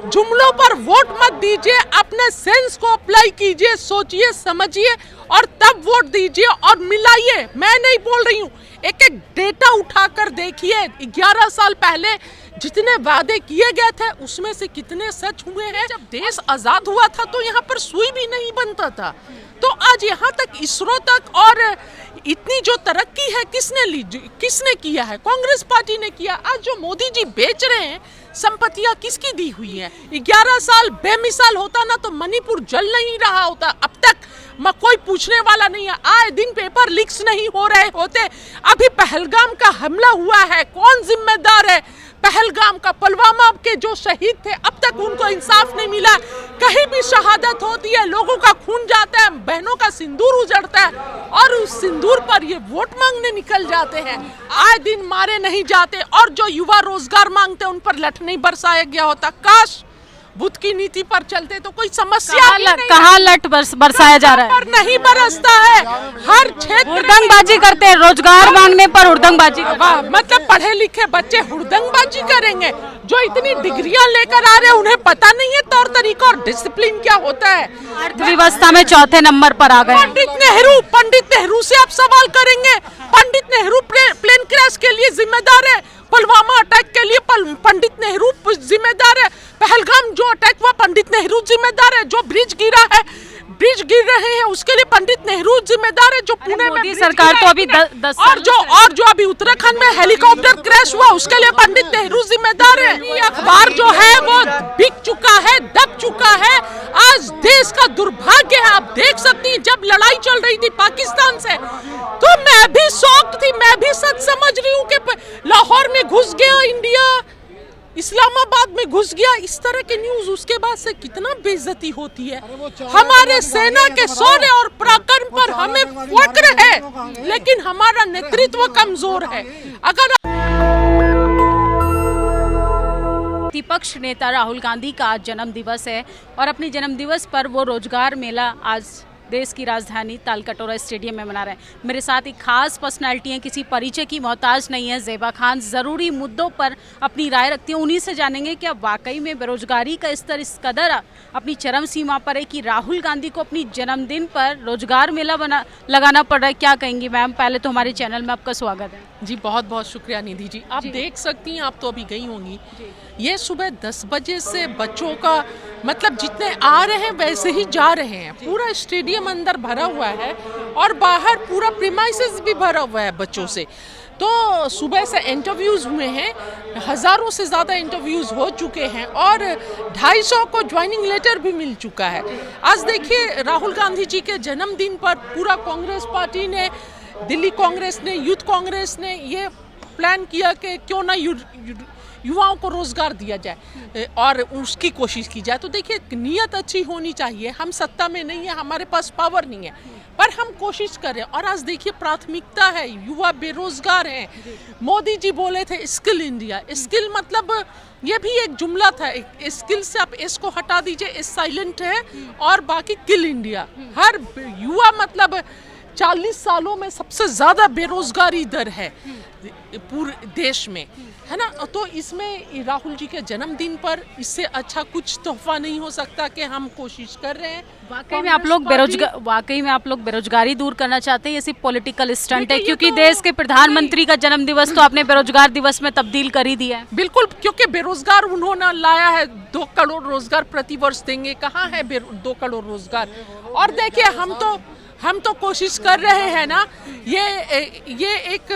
जुमलों पर वोट मत दीजिए, अपने सेंस को अप्लाई कीजिए, सोचिए समझिए और तब वोट दीजिए और मिलाइए। मैं नहीं बोल रही हूँ, एक एक डेटा उठाकर देखिए। 11 साल पहले जितने वादे किए गए थे उसमें से कितने सच हुए हैं। जब देश आजाद हुआ था तो यहाँ पर सुई भी नहीं बनता था, तो आज यहाँ तक इसरो तक और इतनी जो तरक्की है किसने किया है? कांग्रेस पार्टी ने किया। आज जो मोदी जी बेच रहे हैं संपत्तियां किसकी दी हुई हैं? 11 साल बेमिसाल होता ना तो मणिपुर जल नहीं रहा होता। अब तक कोई पूछने वाला नहीं है। आए दिन पेपर लीक्स नहीं हो रहे होते। अभी पहलगाम का हमला हुआ है, कौन जिम्मेदार है? पहलगाम का, पुलवामा के जो शहीद थे अब तक उनको इंसाफ नहीं मिला। कहीं भी शहादत होती है, लोगों का खून जाता है, बहनों का सिंदूर उजड़ता है और उस सिंदूर पर ये वोट मांगने निकल जाते हैं। आए दिन मारे नहीं जाते और जो युवा रोजगार मांगते हैं उन पर लठ नहीं बरसाया गया होता। काश बुद्ध की नीति पर चलते तो कोई समस्या कहाँ लट बरसाया जा रहा है? पर नहीं बरसता है। हर क्षेत्र हुड़दंगबाजी करते हैं, रोजगार मांगने पर हुड़दंगबाजी। मतलब पढ़े लिखे बच्चे हुड़दंगबाजी करेंगे? जो इतनी डिग्रियां लेकर आ रहे हैं उन्हें पता नहीं है तौर तरीका और डिसिप्लिन क्या होता है। अर्थव्यवस्था में चौथे नंबर पर आ गए। पंडित नेहरू से आप सवाल करेंगे? पंडित नेहरू प्लेन क्रैश के लिए जिम्मेदार है, पुलवामा अटैक के लिए पंडित नेहरू जिम्मेदार है, पहलगाम जो अटैक हुआ पंडित नेहरू जिम्मेदार है, जो ब्रिज गिर रहे हैं उसके लिए पंडित नेहरू जिम्मेदार है, जो पुणे में मोदी सरकार तो अभी 10 और जो अभी उत्तराखंड में हेलीकॉप्टर क्रैश हुआ उसके लिए पंडित नेहरू जिम्मेदार है। ये अखबार जो है वो बिक चुका है, दब चुका है। आज देश का दुर्भाग्य है। आप देख सकती हैं जब लड़ाई चल रही थी पाकिस्तान से तो मैं भी शॉक्ड थी, मैं भी सच समझ रही हूँ कि लाहौर में घुस गया इंडिया, इस्लामाबाद में घुस गया, इस तरह के न्यूज। उसके बाद से कितना बेइज्जती होती है। हमारे सेना के शौर्य और पराक्रम पर हमें फख्र है, लेकिन हमारा नेतृत्व कमजोर है। अगर विपक्ष नेता राहुल गांधी का आज जन्म दिवस है और अपने जन्म दिवस पर वो रोजगार मेला आज देश की राजधानी तालकटोरा स्टेडियम में मना रहे हैं। मेरे साथ एक खास पर्सनालिटी हैं, किसी परिचय की मोहताज नहीं है। ज़ेबा खान ज़रूरी मुद्दों पर अपनी राय रखती हैं। उन्हीं से जानेंगे कि अब वाकई में बेरोजगारी का स्तर इस कदर अपनी चरम सीमा पर है कि राहुल गांधी को अपनी जन्मदिन पर रोजगार मेला लगाना पड़ रहा है। क्या कहेंगी मैम? पहले तो हमारे चैनल में आपका स्वागत है। जी बहुत बहुत शुक्रिया निधि जी। आप देख सकती हैं, आप तो अभी गई होंगी, ये सुबह 10 बजे से बच्चों का मतलब जितने आ रहे हैं वैसे ही जा रहे हैं। पूरा स्टेडियम अंदर भरा हुआ है और बाहर पूरा प्रीमाइसेस भी भरा हुआ है बच्चों से। तो सुबह से इंटरव्यूज़ हुए हैं, हज़ारों से ज़्यादा इंटरव्यूज़ हो चुके हैं और 250 को ज्वाइनिंग लेटर भी मिल चुका है। आज देखिए राहुल गांधी जी के जन्मदिन पर पूरा कांग्रेस पार्टी ने, दिल्ली कांग्रेस ने, यूथ कांग्रेस ने ये प्लान किया कि क्यों ना युवाओं को रोजगार दिया जाए और उसकी कोशिश की जाए। तो देखिए नीयत अच्छी होनी चाहिए। हम सत्ता में नहीं है, हमारे पास पावर नहीं है, पर हम कोशिश करें। और आज देखिए प्राथमिकता है, युवा बेरोजगार हैं। मोदी जी बोले थे स्किल इंडिया। स्किल मतलब ये भी एक जुमला था। स्किल से आप एस को हटा दीजिए, एस साइलेंट है और बाकी किल इंडिया। हर युवा मतलब 40 सालों में सबसे ज्यादा बेरोजगारी दर है पूरे देश में, है ना। तो इसमें राहुल जी के जन्मदिन पर इससे अच्छा कुछ तोहफा नहीं हो सकता कि हम कोशिश कर रहे हैं। वाकई में आप लोग बेरोजगारी दूर करना चाहते हैं? ये सिर्फ पॉलिटिकल स्टंट है? क्योंकि देश के प्रधानमंत्री का जन्म दिवस तो आपने बेरोजगार दिवस में तब्दील कर ही दिया है। बिल्कुल, क्योंकि बेरोजगार उन्होंने लाया है। 2 करोड़ रोजगार प्रति वर्ष देंगे। कहाँ है 2 करोड़ रोजगार? और देखिए हम तो कोशिश कर रहे हैं ना। ये एक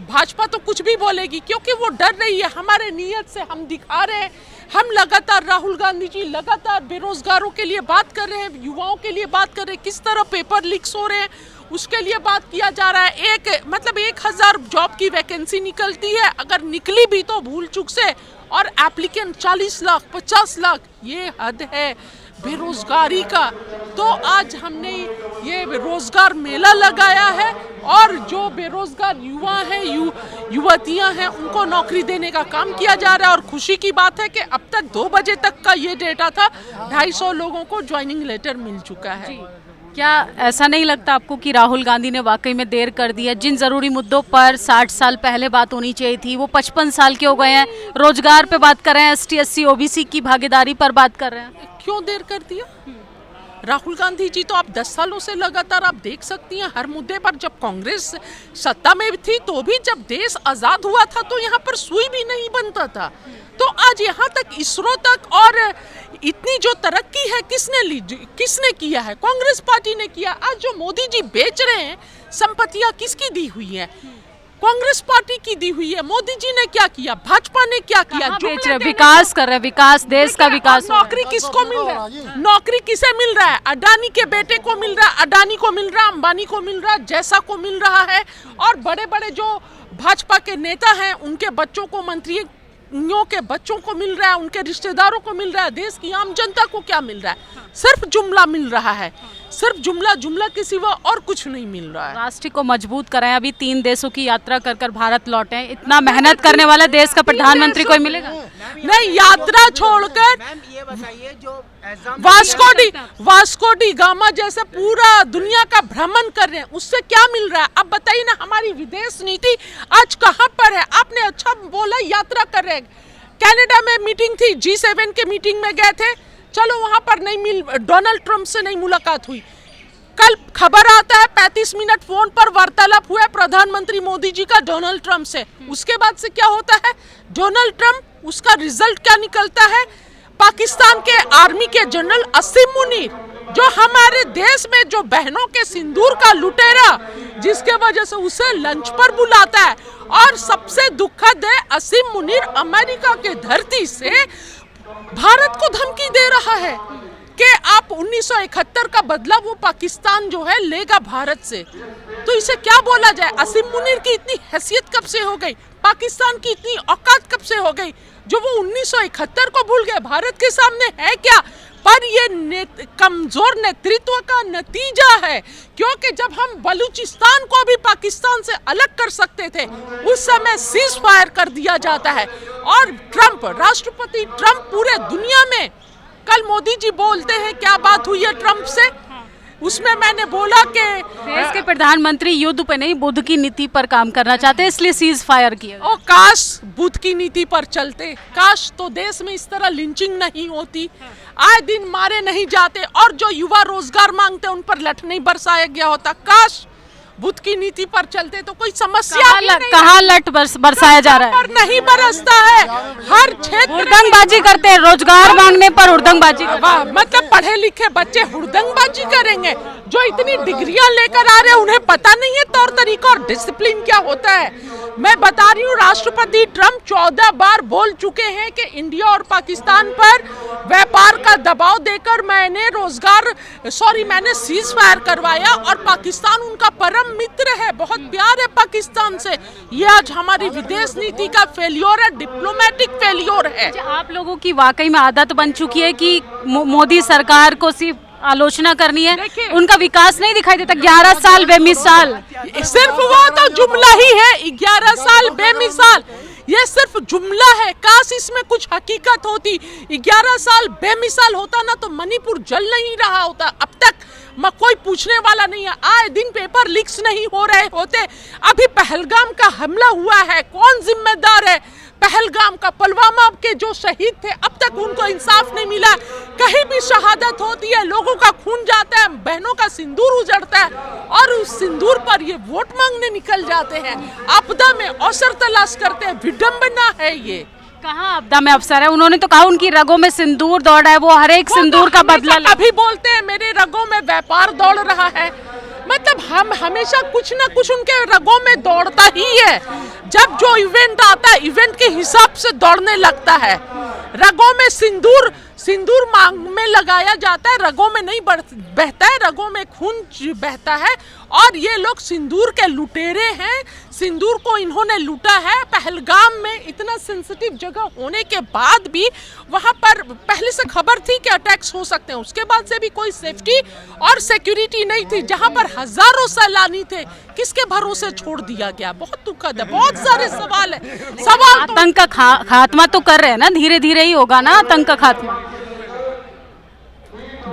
भाजपा तो कुछ भी बोलेगी क्योंकि वो डर रही है। हमारे नियत से हम दिखा रहे हैं। हम लगातार, राहुल गांधी जी लगातार बेरोजगारों के लिए बात कर रहे हैं, युवाओं के लिए बात कर रहे हैं। किस तरह पेपर लीक्स हो रहे हैं उसके लिए बात किया जा रहा है। 1000 जॉब की वैकेंसी निकलती है, अगर निकली भी तो भूल चूक से, और एप्लीकेंट 40 लाख 50 लाख। ये हद है बेरोजगारी का। तो आज हमने ये रोजगार मेला लगाया है और जो बेरोजगार युवा हैं, युवतियां हैं, उनको नौकरी देने का काम किया जा रहा है। और खुशी की बात है कि अब तक 2 बजे तक का ये डेटा था, 250 लोगों को ज्वाइनिंग लेटर मिल चुका है। क्या ऐसा नहीं लगता आपको कि राहुल गांधी ने वाकई में देर कर दी है? जिन ज़रूरी मुद्दों पर 60 साल पहले बात होनी चाहिए थी वो 55 साल के हो गए हैं। रोजगार पे बात कर रहे हैं, ST SC OBC की भागीदारी पर बात कर रहे हैं। क्यों देर कर दिया? राहुल गांधी जी तो आप 10 सालों से लगातार आप देख सकती हैं हर मुद्दे पर। जब कांग्रेस सत्ता में थी तो भी जब देश आजाद हुआ था तो यहाँ पर सुई भी नहीं बनता था। तो आज यहाँ तक इसरो तक और इतनी जो तरक्की है किसने किया है? कांग्रेस पार्टी ने किया। आज जो मोदी जी बेच रहे हैं संपत्तियां किसकी दी हुई है? कांग्रेस पार्टी की दी हुई है। मोदी जी ने क्या किया? भाजपा ने क्या किया? बेच रहे, विकास कर रहे, विकास, देश का विकास। नौकरी किसको मिल रहा है? नौकरी किसे मिल रहा है? अडानी के बेटे को मिल रहा है, अडानी को मिल रहा है, अंबानी को मिल रहा है, जैसा को मिल रहा है। और बड़े बड़े जो भाजपा के नेता हैं उनके बच्चों को, मंत्रियों के बच्चों को मिल रहा है, उनके रिश्तेदारों को मिल रहा है। देश की आम जनता को क्या मिल रहा है? सिर्फ जुमला मिल रहा है, सिर्फ जुमला के सिवा और कुछ नहीं मिल रहा है। राष्ट्र को मजबूत कराएं। अभी 3 देशों की यात्रा कर कर भारत लौटे हैं। इतना मेहनत करने वाला देश का प्रधानमंत्री कोई मिलेगा? नहीं, यात्रा छोड़कर वास्को डी गामा जैसे पूरा दुनिया का भ्रमण कर रहे हैं, उससे क्या मिल रहा है? अब बताइए ना, हमारी विदेश नीति आज कहाँ पर है? आपने अच्छा बोला यात्रा कर रहे हैं। कनाडा में मीटिंग थी, G7 के मीटिंग में गए थे, चलो वहां पर डोनाल्ड ट्रंप से नहीं मुलाकात हुई। कल खबर आता है 35 मिनट फोन पर वार्तालाप हुआ प्रधानमंत्री मोदी जी का डोनाल्ड ट्रंप से। उसके बाद से क्या होता है? डोनाल्ड ट्रंप, उसका रिजल्ट क्या निकलता है? पाकिस्तान के आर्मी के जनरल असीम मुनीर, जो हमारे देश में जो बहनों के सिंदूर का लुटेरा, जिसके वजह से उसे लंच पर बुलाता है। और सबसे दुखद है, असीम मुनीर अमेरिका के धरती से भारत को धमकी दे रहा है कि आप 1971 का बदला वो पाकिस्तान जो है लेगा भारत से। तो इसे क्या बोला जाए? असीम मुनीर की इतनी हैसियत कब से हो गई? पाकिस्तान की इतनी औकात कब से हो गई जो वो 1971 को भूल गए? भारत के सामने है क्या? पर ये कमजोर नेतृत्व का नतीजा है, क्योंकि जब हम बलूचिस्तान को भी पाकिस्तान से अलग कर सकते थे उस समय सीज फायर कर दिया जाता है। और ट्रंप, राष्ट्रपति ट्रंप पूरे दुनिया में, कल मोदी जी बोलते हैं क्या बात हुई है ट्रंप से, उसमें मैंने बोला कि देश के प्रधानमंत्री युद्ध पे नहीं बुद्ध की नीति पर काम करना चाहते हैं, इसलिए सीज फायर किया। ओ काश बुद्ध की नीति पर चलते, काश तो देश में इस तरह लिंचिंग नहीं होती, आए दिन मारे नहीं जाते, और जो युवा रोजगार मांगते उन पर लठ नहीं बरसाया गया होता। काश बुद्ध की नीति पर चलते तो कोई समस्या कहाँ लठ बरसाया जा रहा है? पर नहीं बरसता है। हर क्षेत्र हुड़दंगबाजी करते हैं, रोजगार मांगने पर हुड़दंगबाजी। वाह, मतलब पढ़े लिखे बच्चे हुड़दंगबाजी करेंगे? जो इतनी डिग्रियां लेकर आ रहे हैं उन्हें पता नहीं है तौर तरीका और डिसिप्लिन क्या होता है। मैं बता रही हूँ, राष्ट्रपति ट्रंप 14 बार बोल चुके हैं कि इंडिया और पाकिस्तान पर व्यापार का दबाव देकर मैंने सीज फायर करवाया, और पाकिस्तान उनका परम मित्र है, बहुत प्यार है पाकिस्तान से। ये आज हमारी विदेश नीति का फेल्योर है, डिप्लोमेटिक फेल्योर है। आप लोगों की वाकई में आदत बन चुकी है कि मोदी सरकार को सिर्फ आलोचना करनी है, उनका विकास नहीं दिखाई देता। 11 साल बेमिसाल, सिर्फ वो तो जुमला ही है। 11 साल बेमिसाल, ये सिर्फ जुमला है। काश इसमें कुछ हकीकत होती। 11 साल बेमिसाल होता ना तो मणिपुर जल नहीं रहा होता अब तक। कोई पूछने वाला नहीं है, आए दिन पेपर लीक्स नहीं हो रहे होते। अभी पहलगाम का हमला हुआ है, कौन जिम्मेदार है? पहलगाम का, पुलवामा के जो शहीद थे अब तक उनको इंसाफ नहीं मिला। कहीं भी शहादत होती है, लोगों का खून जाता है, बहनों का सिंदूर उजड़ता है, और उस सिंदूर पर ये वोट मांगने निकल जाते हैं। आपदा में अवसर तलाश करते हैं, विडंबना है ये। कहाँ आपदा में अवसर है? उन्होंने तो कहा उनकी रगों में सिंदूर दौड़ा है, वो हर एक सिंदूर का बदला। अभी बोलते हैं मेरे रगों में व्यापार दौड़ रहा है, मतलब हम हमेशा कुछ ना कुछ उनके रगों में दौड़ता ही है। जब जो इवेंट आता है, इवेंट के हिसाब से दौड़ने लगता है। रगों में सिंदूर मांग में लगाया जाता है, रगों में नहीं बहता है, रगों में खून बहता है। और ये लोग सिंदूर के लुटेरे हैं, सिंदूर को इन्होंने लूटा है। पहलगाम में इतना सेंसिटिव जगह होने के बाद भी वहां पर पहले से खबर थी कि अटैक्स हो सकते हैं, उसके बाद से भी कोई सेफ्टी और सिक्योरिटी नहीं थी। जहां पर हजारों सैलानी थे, किसके भरोसे छोड़ दिया गया? बहुत दुखद है। बहुत सारे सवाल है। आतंक का खात्मा तो कर रहे हैं ना, धीरे धीरे ही होगा ना आतंक का खात्मा।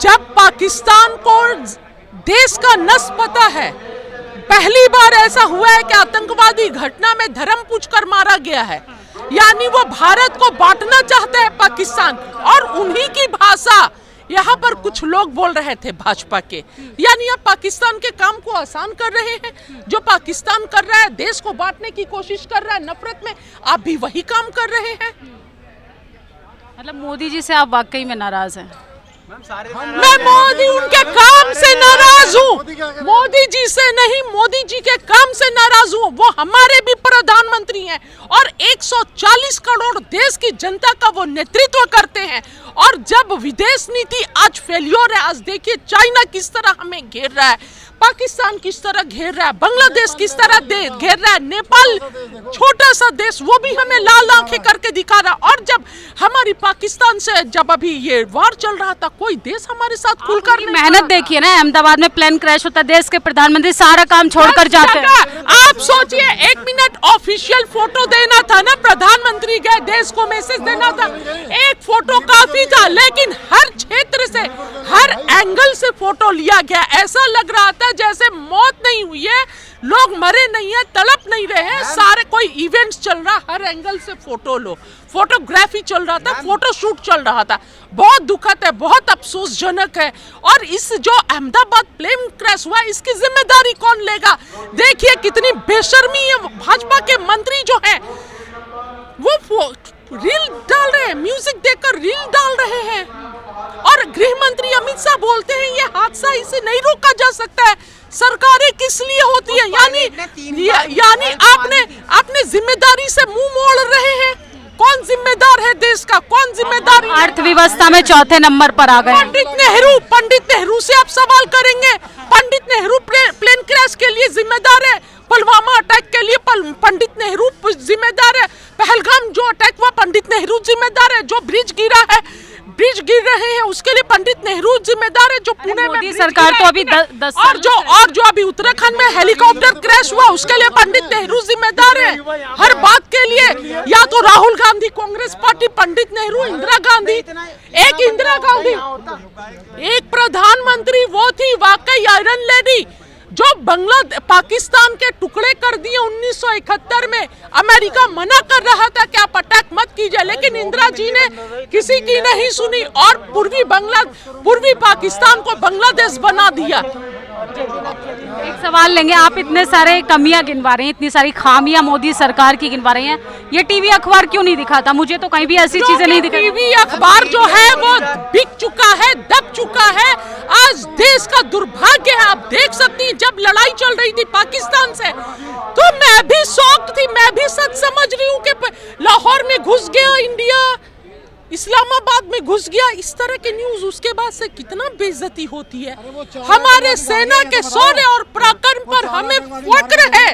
जब पाकिस्तान को देश का नस पता है। पहली बार ऐसा हुआ है कि आतंकवादी घटना में धर्म पूछकर मारा गया है, यानी वो भारत को बांटना चाहते हैं पाकिस्तान, और उन्हीं की भाषा यहाँ पर कुछ लोग बोल रहे थे भाजपा के, यानी आप पाकिस्तान के काम को आसान कर रहे हैं। जो पाकिस्तान कर रहा है, देश को बांटने की कोशिश कर रहा है नफरत में, आप भी वही काम कर रहे हैं। मतलब मोदी जी से आप वाकई में नाराज हैं? मैं मोदी उनके काम से नाराज हूँ, मोदी जी से नहीं, मोदी जी के काम से नाराज हूँ। वो हमारे भी प्रधानमंत्री हैं और 140 करोड़ देश की जनता का वो नेतृत्व करते हैं। और जब विदेश नीति आज फेल्योर है, आज देखिए चाइना किस तरह हमें घेर रहा है, पाकिस्तान किस तरह घेर रहा है, बांग्लादेश किस तरह घेर रहा है, नेपाल छोटा सा देश वो भी हमें लाल आंखें करके दिखा रहा। और जब हमारी पाकिस्तान से जब अभी ये वार चल रहा था, कोई देश हमारे साथ खुलकर मेहनत देखिए ना, अहमदाबाद में प्लेन क्रैश होता है, देश के प्रधानमंत्री सारा काम छोड़कर जाते हैं। आप सोचिए, 1 मिनट ऑफिशियल फोटो देना था ना, प्रधानमंत्री गए, देश को मैसेज देना था, एक फोटो काफी था, लेकिन हर क्षेत्र से हर एंगल से फोटो लिया गया। ऐसा लग रहा था जैसे मौत नहीं हुई है, लोग मरे नहीं है, तड़प नहीं रहे हैं, सारे कोई इवेंट्स चल रहा, हर एंगल से फोटो लो, फोटोग्राफी चल रहा था, फोटो शूट चल रहा था। बहुत दुखद है, बहुत अफसोसजनक है। और इस जो अहमदाबाद प्लेन क्रैश हुआ, इसकी जिम्मेदारी कौन लेगा? देखिए कितनी बेशर्मी है, भाजपा के मंत्री जो है वो रील डाल रहे हैं, म्यूजिक देखकर रील डाल रहे हैं। और गृह मंत्री अमित शाह बोलते हैं ये हादसा, इसे नहीं रोका जा सकता है। सरकारें किस लिए होती है? यानी आपने जिम्मेदारी से मुंह मोड़ रहे हैं। कौन जिम्मेदार है देश का? कौन जिम्मेदार? अर्थव्यवस्था में चौथे नंबर पर आ गए पंडित नेहरू से आप सवाल करेंगे। पंडित नेहरू प्लेन क्रैश के लिए जिम्मेदार है, पुलवामा अटैक के लिए पंडित नेहरू जिम्मेदार है, पहलगाम जो अटैक हुआ पंडित नेहरू जिम्मेदार है, जो ब्रिज गिर रहे हैं उसके लिए पंडित नेहरू जिम्मेदार है, जो पुणे में सरकार तो अभी 10 और जो अभी उत्तराखंड में हेलीकॉप्टर क्रैश हुआ उसके लिए पंडित नेहरू जिम्मेदार है। हर बात के लिए या तो राहुल गांधी, कांग्रेस पार्टी, पंडित नेहरू, इंदिरा गांधी। एक प्रधानमंत्री वो थी वाकई आयरन लेडी, जो पाकिस्तान के टुकड़े कर दिए 1971 में। अमेरिका मना कर रहा था कि आप अटैक मत कीजिए, लेकिन इंदिरा जी ने किसी की नहीं सुनी और पूर्वी पाकिस्तान को बांग्लादेश बना दिया। एक सवाल लेंगे, आप इतने सारे कमियां गिनवा रहे हैं, इतनी सारी खामियां मोदी सरकार की गिनवा रहे हैं, ये टीवी अखबार क्यों नहीं दिखाता? मुझे तो कहीं भी ऐसी चीजें नहीं दिखाई। टीवी अखबार जो है वो बिक चुका है, दब चुका है। आज देश का दुर्भाग्य है। आप देख सकती हैं, जब लड़ाई चल रही थी पाकिस्तान से, तो मैं भी शॉक्ड थी, मैं भी सच समझ रही हूँ कि लाहौर में घुस गया इंडिया, इस्लामाबाद में घुस गया, इस तरह के न्यूज उसके बाद से कितना बेइज्जती होती है। हमारे सेना के शौर्य और पराक्रम पर हमें फख्र है,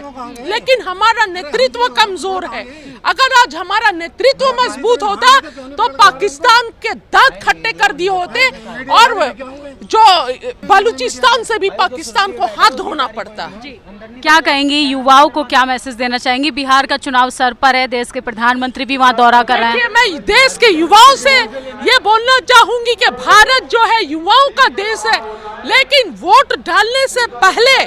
लेकिन हमारा नेतृत्व कमजोर है। अगर आज हमारा नेतृत्व मजबूत होता तो पाकिस्तान के दांत खट्टे कर दिए होते और जो बलूचिस्तान से भी पाकिस्तान को हाथ धोना पड़ता। क्या कहेंगी, युवाओं को क्या मैसेज देना चाहेंगी? बिहार का चुनाव सर पर है, देश के प्रधानमंत्री भी वहाँ दौरा कर रहे हैं। मैं देश के युवाओं से ये बोलना चाहूंगी कि भारत जो है युवाओं का देश है, लेकिन वोट डालने से पहले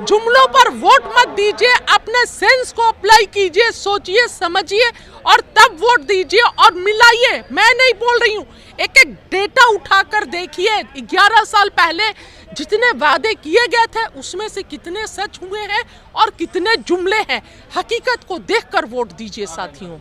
जुमलों पर वोट मत दीजिए, अपने सेंस को अप्लाई कीजिए, सोचिए समझिए और तब वोट दीजिए और मिलाइए। मैं नहीं बोल रही हूँ, एक डेटा उठाकर देखिए, 11 साल पहले जितने वादे किए गए थे उसमें से कितने सच हुए हैं और कितने जुमले हैं। हकीकत को देखकर वोट दीजिए साथियों।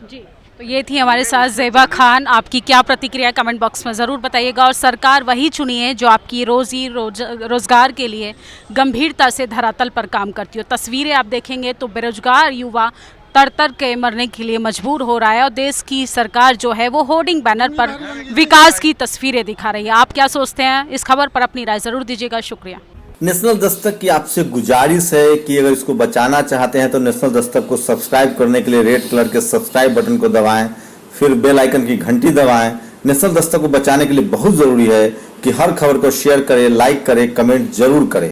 तो ये थी हमारे साथ ज़ेबा खान। आपकी क्या प्रतिक्रिया कमेंट बॉक्स में ज़रूर बताइएगा। और सरकार वही चुनी है जो आपकी रोज़गार के लिए गंभीरता से धरातल पर काम करती हो। तस्वीरें आप देखेंगे तो बेरोजगार युवा तर के मरने के लिए मजबूर हो रहा है और देश की सरकार जो है वो होर्डिंग बैनर पर विकास की तस्वीरें दिखा रही है। आप क्या सोचते हैं? इस खबर पर अपनी राय ज़रूर दीजिएगा। शुक्रिया। नेशनल दस्तक की आपसे गुजारिश है कि अगर इसको बचाना चाहते हैं तो नेशनल दस्तक को सब्सक्राइब करने के लिए रेड कलर के सब्सक्राइब बटन को दबाएं, फिर बेल आइकन की घंटी दबाएं। नेशनल दस्तक को बचाने के लिए बहुत जरूरी है कि हर खबर को शेयर करें, लाइक करें, कमेंट जरूर करें।